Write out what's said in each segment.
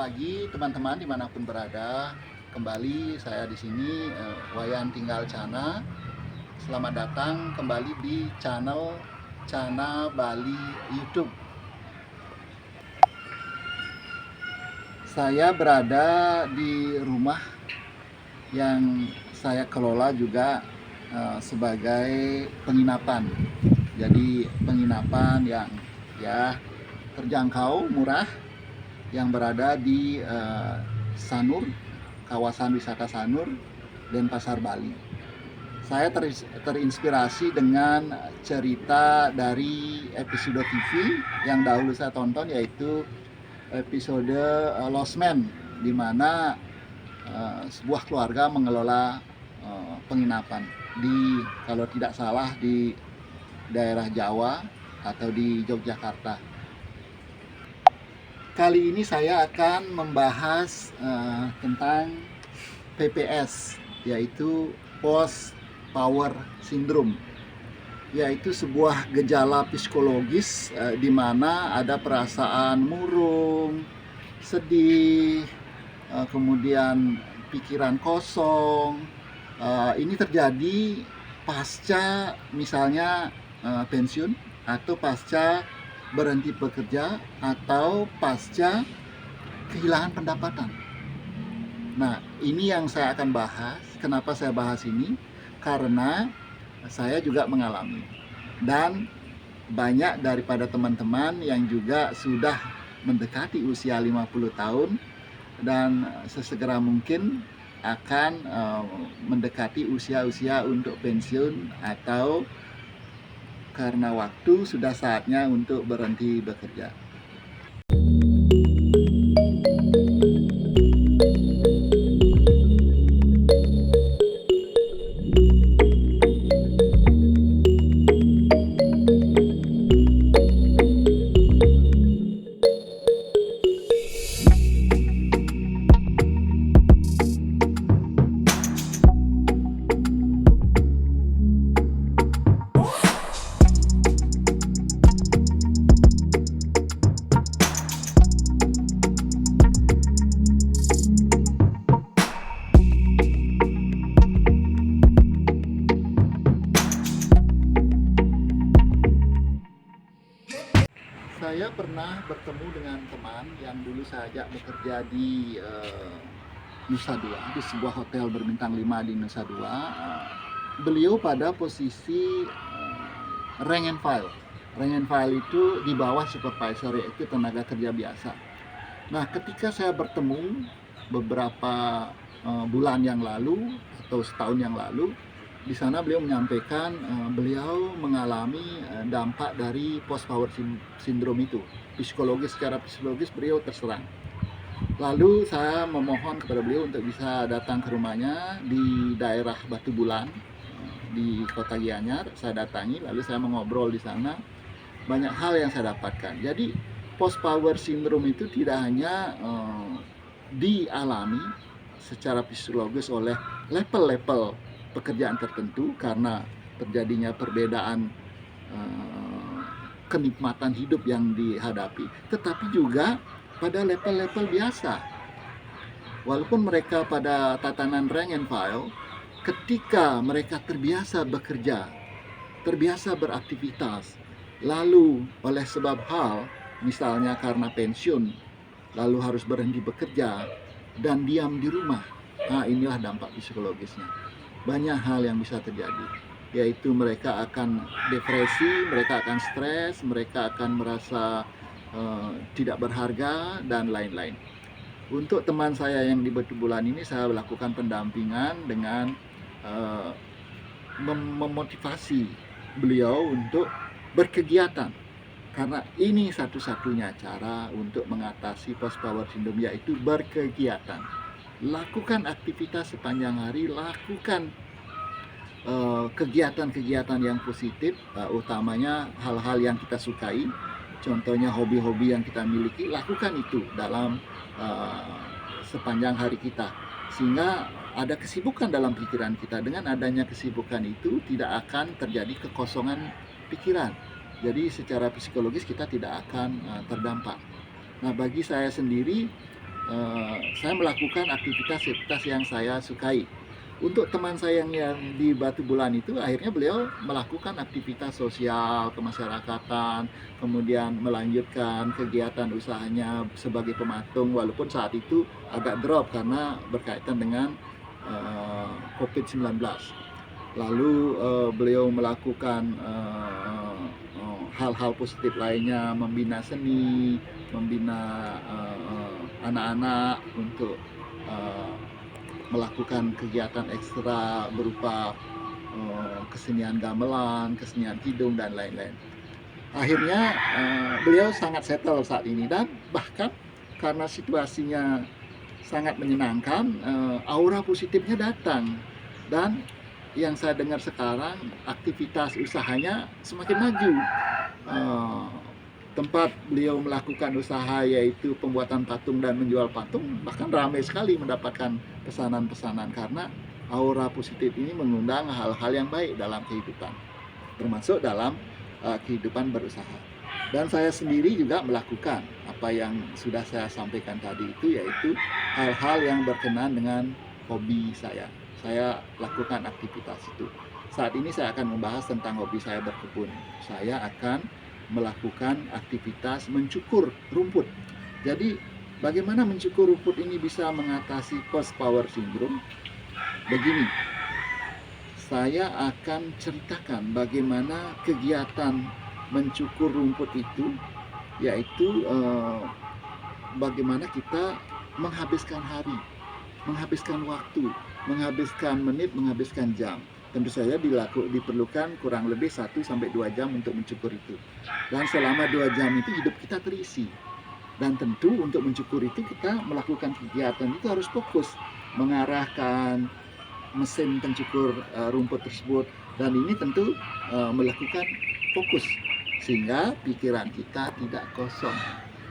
pagi teman-teman dimanapun berada. Kembali saya di sini Wayan Tinggal Cana. Selamat datang kembali di channel Cana Bali YouTube. Saya berada di rumah yang saya kelola juga sebagai penginapan. Jadi penginapan yang terjangkau, murah, yang berada di Sanur, kawasan wisata Sanur, Denpasar, Bali. Saya terinspirasi dengan cerita dari episode TV yang dahulu saya tonton, yaitu episode Lost Man, di mana sebuah keluarga mengelola penginapan di, kalau tidak salah, di daerah Jawa atau di Yogyakarta. Kali ini saya akan membahas tentang PPS, yaitu Post Power Syndrome, yaitu sebuah gejala psikologis di mana ada perasaan murung, sedih, kemudian pikiran kosong. Ini terjadi pasca misalnya pensiun, atau pasca berhenti bekerja, atau pasca kehilangan pendapatan. Nah, ini yang saya akan bahas. Kenapa saya bahas ini? Karena saya juga mengalami, dan banyak daripada teman-teman yang juga sudah mendekati usia 50 tahun dan sesegera mungkin akan mendekati usia-usia untuk pensiun, atau karena waktu sudah saatnya untuk berhenti bekerja. Saya pernah bertemu dengan teman yang dulu saya ajak bekerja di Nusa Dua, di sebuah hotel berbintang 5 di Nusa Dua. Beliau pada posisi rank and file. Rank and file itu di bawah supervisor, yaitu tenaga kerja biasa. Nah, ketika saya bertemu beberapa bulan yang lalu atau setahun yang lalu, di sana beliau menyampaikan beliau mengalami dampak dari post power syndrome itu. Secara psikologis beliau terserang. Lalu saya memohon kepada beliau untuk bisa datang ke rumahnya di daerah Batu Bulan, di Kota Gianyar. Saya datangi, lalu saya mengobrol di sana. Banyak hal yang saya dapatkan. Jadi post power syndrome itu tidak hanya dialami secara psikologis oleh level-level pekerjaan tertentu karena terjadinya perbedaan kenikmatan hidup yang dihadapi, tetapi juga pada level-level biasa. Walaupun mereka pada tatanan rank and file, ketika mereka terbiasa bekerja, terbiasa beraktivitas, lalu oleh sebab hal, misalnya karena pensiun, lalu harus berhenti bekerja dan diam di rumah, nah inilah dampak psikologisnya. Banyak hal yang bisa terjadi, yaitu mereka akan depresi, mereka akan stres, mereka akan merasa tidak berharga, dan lain-lain. Untuk teman saya yang di Batu Bulan ini, saya lakukan pendampingan dengan memotivasi beliau untuk berkegiatan, karena ini satu-satunya cara untuk mengatasi post power syndrome, yaitu berkegiatan. Lakukan aktivitas sepanjang hari, lakukan kegiatan-kegiatan yang positif, utamanya hal-hal yang kita sukai, contohnya hobi-hobi yang kita miliki. Lakukan itu dalam sepanjang hari kita, sehingga ada kesibukan dalam pikiran kita. Dengan adanya kesibukan itu tidak akan terjadi kekosongan pikiran, jadi secara psikologis kita tidak akan terdampak. Nah, bagi saya sendiri saya melakukan aktivitas-aktivitas yang saya sukai. Untuk teman saya yang di Batu Bulan itu, akhirnya beliau melakukan aktivitas sosial kemasyarakatan, kemudian melanjutkan kegiatan usahanya sebagai pematung, walaupun saat itu agak drop karena berkaitan dengan COVID-19. Lalu beliau melakukan hal-hal positif lainnya, membina seni, membina anak-anak untuk melakukan kegiatan ekstra berupa kesenian gamelan, kesenian kidung, dan lain-lain. Akhirnya beliau sangat settle saat ini, dan bahkan karena situasinya sangat menyenangkan, aura positifnya datang. Dan yang saya dengar sekarang, aktivitas usahanya semakin maju. Tempat beliau melakukan usaha yaitu pembuatan patung dan menjual patung, bahkan ramai sekali mendapatkan pesanan-pesanan karena aura positif ini mengundang hal-hal yang baik dalam kehidupan, termasuk dalam kehidupan berusaha. Dan saya sendiri juga melakukan apa yang sudah saya sampaikan tadi itu, yaitu hal-hal yang berkenaan dengan hobi saya. Saya lakukan aktivitas itu. Saat ini saya akan membahas tentang hobi saya berkebun. Saya akan melakukan aktivitas mencukur rumput. Jadi bagaimana mencukur rumput ini bisa mengatasi post power syndrome? Begini, saya akan ceritakan bagaimana kegiatan mencukur rumput itu, yaitu bagaimana kita menghabiskan hari, menghabiskan waktu, menghabiskan menit, menghabiskan jam. Tentu saja diperlukan kurang lebih 1-2 jam untuk mencukur itu. Dan selama 2 jam itu hidup kita terisi. Dan tentu untuk mencukur itu kita melakukan kegiatan itu harus fokus, mengarahkan mesin pencukur rumput tersebut. Dan ini tentu melakukan fokus, sehingga pikiran kita tidak kosong.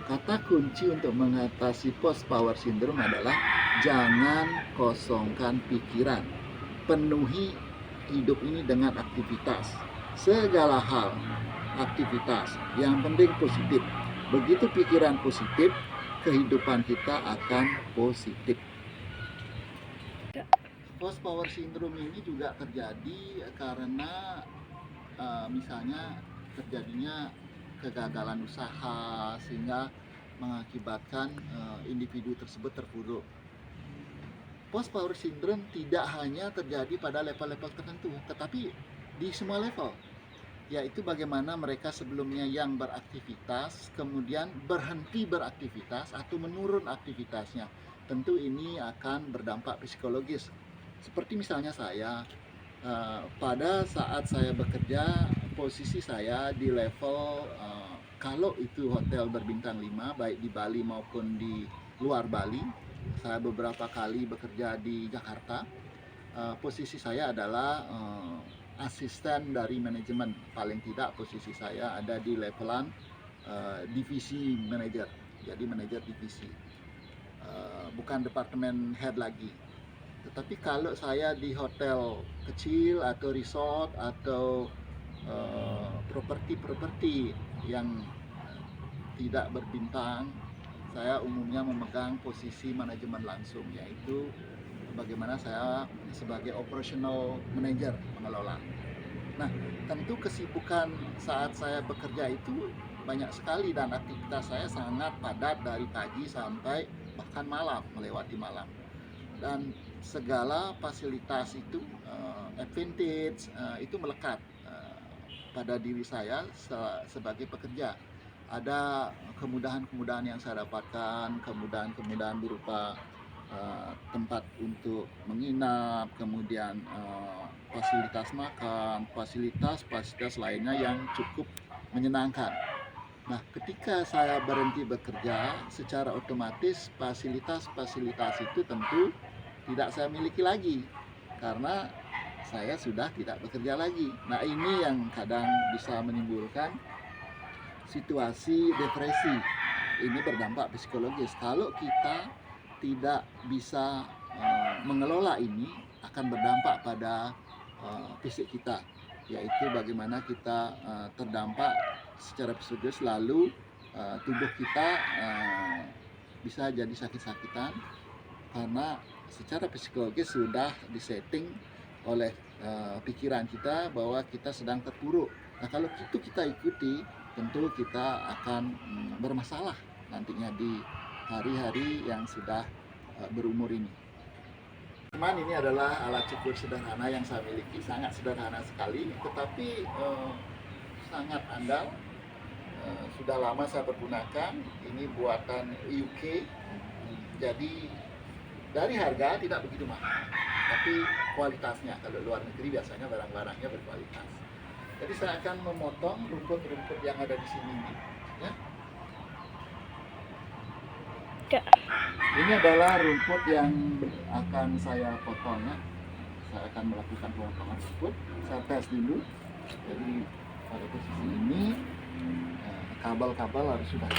Kata kunci untuk mengatasi post power syndrome adalah jangan kosongkan pikiran. Penuhi hidup ini dengan aktivitas, segala hal aktivitas, yang penting positif. Begitu pikiran positif, kehidupan kita akan positif. Post power syndrome ini juga terjadi karena misalnya terjadinya kegagalan usaha sehingga mengakibatkan individu tersebut terpuruk. Post power syndrome tidak hanya terjadi pada level-level tertentu, tetapi di semua level, yaitu bagaimana mereka sebelumnya yang beraktivitas kemudian berhenti beraktivitas atau menurun aktivitasnya. Tentu ini akan berdampak psikologis. Seperti misalnya saya, pada saat saya bekerja, posisi saya di level kalau itu hotel berbintang 5, baik di Bali maupun di luar Bali. Saya beberapa kali bekerja di Jakarta. Posisi saya adalah asisten dari manajemen. Paling tidak posisi saya ada di levelan divisi manajer. Jadi manajer divisi, bukan departemen head lagi. Tetapi kalau saya di hotel kecil atau resort atau properti yang tidak berbintang, saya umumnya memegang posisi manajemen langsung, yaitu bagaimana saya sebagai operational manager mengelola. Nah, tentu kesibukan saat saya bekerja itu banyak sekali dan aktivitas saya sangat padat dari pagi sampai bahkan malam, melewati malam. Dan segala fasilitas itu, advantage itu melekat pada diri saya sebagai pekerja. Ada kemudahan-kemudahan yang saya dapatkan, kemudahan-kemudahan berupa tempat untuk menginap, kemudian fasilitas makan, fasilitas lainnya yang cukup menyenangkan. Nah, ketika saya berhenti bekerja, secara otomatis fasilitas itu tentu tidak saya miliki lagi karena saya sudah tidak bekerja lagi. Nah, ini yang kadang bisa menimbulkan situasi depresi. Ini berdampak psikologis. Kalau kita tidak bisa mengelola ini, akan berdampak pada fisik kita, yaitu bagaimana kita terdampak secara psikologis, lalu tubuh kita bisa jadi sakit-sakitan karena secara psikologis sudah disetting oleh pikiran kita bahwa kita sedang terpuruk. Nah, kalau itu kita ikuti, tentu kita akan bermasalah nantinya di hari-hari yang sudah berumur ini. Teman, ini adalah alat cukur sederhana yang saya miliki, sangat sederhana sekali, tetapi sangat andal. Sudah lama saya pergunakan. Ini buatan UK, jadi dari harga tidak begitu mahal, tapi kualitasnya, kalau luar negeri biasanya barang-barangnya berkualitas. Jadi saya akan memotong rumput-rumput yang ada di sini, ya. Ini adalah rumput yang akan saya potong, ya. Saya akan melakukan pemotongan rumput. Saya tes dulu. Jadi pada posisi ini kabel-kabel harus sudah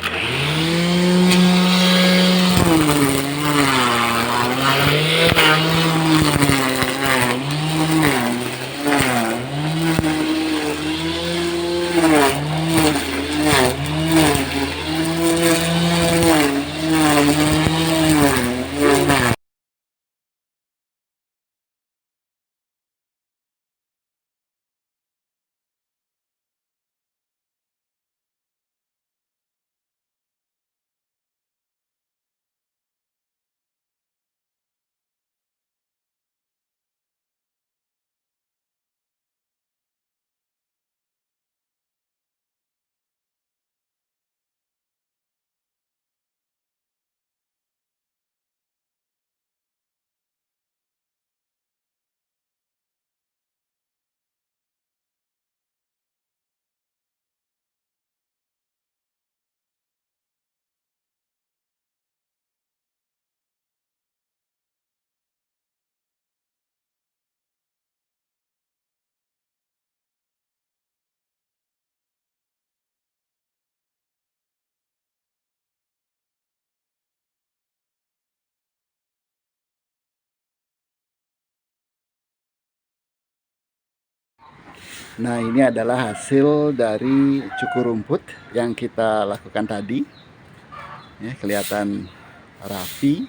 Nah, ini adalah hasil dari cukur rumput yang kita lakukan tadi. Ya, kelihatan rapi,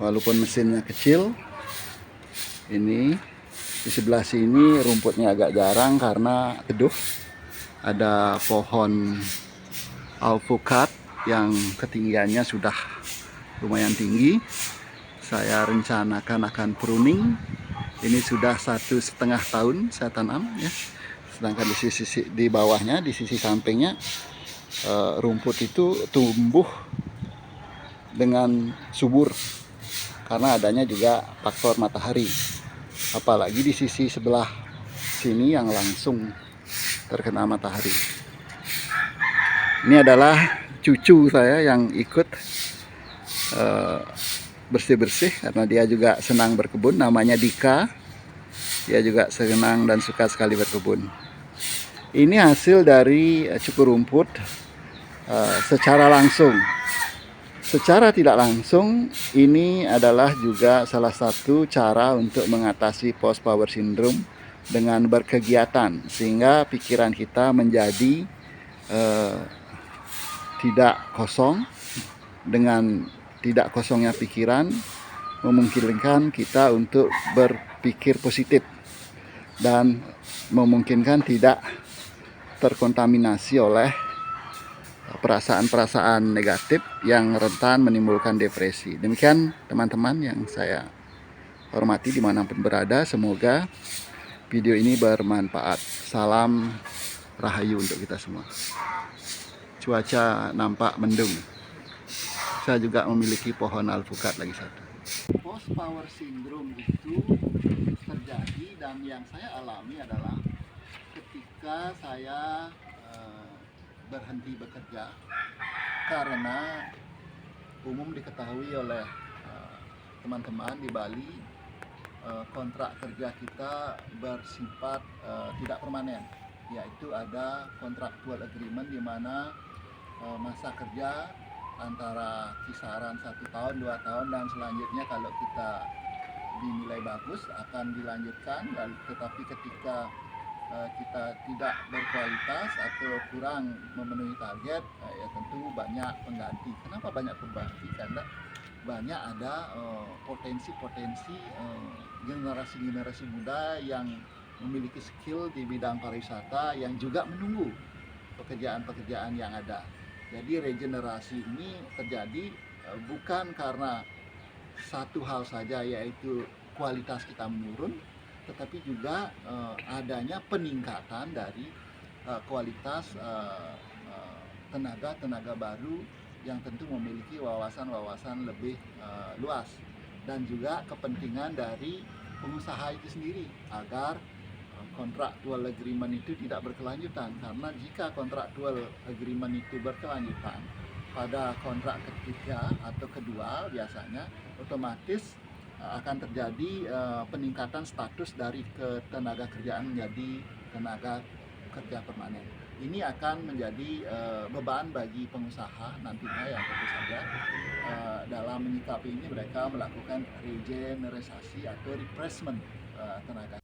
walaupun mesinnya kecil. Ini di sebelah sini rumputnya agak jarang karena teduh. Ada pohon alpukat yang ketinggiannya sudah lumayan tinggi. Saya rencanakan akan pruning. Ini sudah 1,5 tahun saya tanam, ya. Sedangkan di sisi di bawahnya, di sisi sampingnya, rumput itu tumbuh dengan subur karena adanya juga faktor matahari. Apalagi di sisi sebelah sini yang langsung terkena matahari. Ini adalah cucu saya yang ikut bersih-bersih karena dia juga senang berkebun, namanya Dika. Dia juga senang dan suka sekali berkebun. Ini hasil dari cukur rumput secara langsung. Secara tidak langsung, ini adalah juga salah satu cara untuk mengatasi post power syndrome dengan berkegiatan, sehingga pikiran kita menjadi tidak kosong. Dengan tidak kosongnya pikiran memungkinkan kita untuk berpikir positif dan memungkinkan tidak terkontaminasi oleh perasaan-perasaan negatif yang rentan menimbulkan depresi. Demikian teman-teman yang saya hormati dimanapun berada, semoga video ini bermanfaat. Salam rahayu untuk kita semua. Cuaca nampak mendung. Saya juga memiliki pohon alpukat lagi satu. Post power syndrome itu terjadi, dan yang saya alami adalah ketika saya berhenti bekerja, karena umum diketahui oleh teman-teman di Bali, kontrak kerja kita bersifat tidak permanen, yaitu ada kontraktual agreement di mana masa kerja antara kisaran 1 tahun, 2 tahun, dan selanjutnya kalau kita dinilai bagus akan dilanjutkan. Tetapi ketika kita tidak berkualitas atau kurang memenuhi target, ya tentu banyak pengganti. Kenapa banyak pengganti? Karena banyak ada potensi-potensi generasi-generasi muda yang memiliki skill di bidang pariwisata yang juga menunggu pekerjaan-pekerjaan yang ada. Jadi regenerasi ini terjadi bukan karena satu hal saja, yaitu kualitas kita menurun, tetapi juga adanya peningkatan dari kualitas tenaga baru yang tentu memiliki wawasan-wawasan lebih luas, dan juga kepentingan dari pengusaha itu sendiri agar kontraktual agreement itu tidak berkelanjutan. Karena jika kontraktual agreement itu berkelanjutan pada kontrak ketiga atau kedua, biasanya otomatis akan terjadi peningkatan status dari ketenaga kerjaan menjadi tenaga kerja permanen. Ini akan menjadi beban bagi pengusaha nantinya, yang tentu saja dalam menyikapi ini mereka melakukan regenerasi atau replacement tenaga.